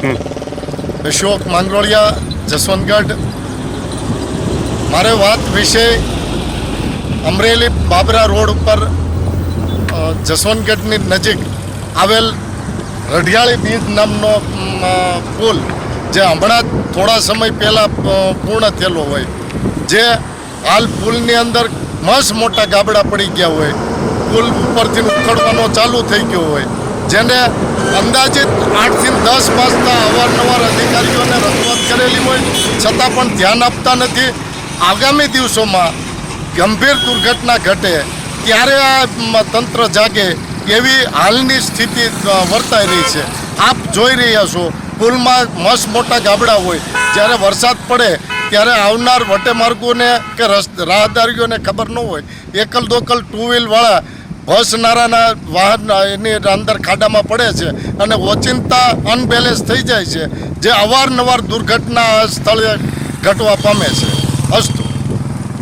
અશોક માંગરોળિયા, જસવંતગઢ. મારે વાત વિશે અમરેલી બાબરા રોડ ઉપર જસવંતગઢની નજીક આવેલ રઢિયાળી બીજ નામનો પુલ, જે હમણાં થોડા સમય પહેલાં પૂર્ણ થયેલો હોય, જે હાલ પુલની અંદર મસ્ત મોટા ગાબડા પડી ગયા હોય, પુલ ઉપરથી ઉખડવાનો ચાલુ થઈ ગયો હોય, જેને અંદાજિત 8 થી 10 વાગતા અવારનવાર અધિકારીઓને રજૂઆત કરેલી હોય છતાં પણ ધ્યાન આપતા નથી. આગામી દિવસોમાં ગંભીર દુર્ઘટના ઘટે ત્યારે આ તંત્ર જાગે એવી હાલની સ્થિતિ વર્તાઈ રહી છે. આપ જોઈ રહ્યા છો, પુલમાં મસ્ત મોટા ગાબડા હોય, જ્યારે વરસાદ પડે ત્યારે આવનાર વટેમાર્ગોને કે રાહદારીઓને ખબર ન હોય, એકલ દોકલ ટુ વ્હીલવાળા બસનારાના વાહન એની અંદર ખાડામાં પડે છે અને ઓચિંતા અનબેલેન્સ થઈ જાય છે, જે અવારનવાર દુર્ઘટના સ્થળે ઘટવા પામે છે. અસ્તુ.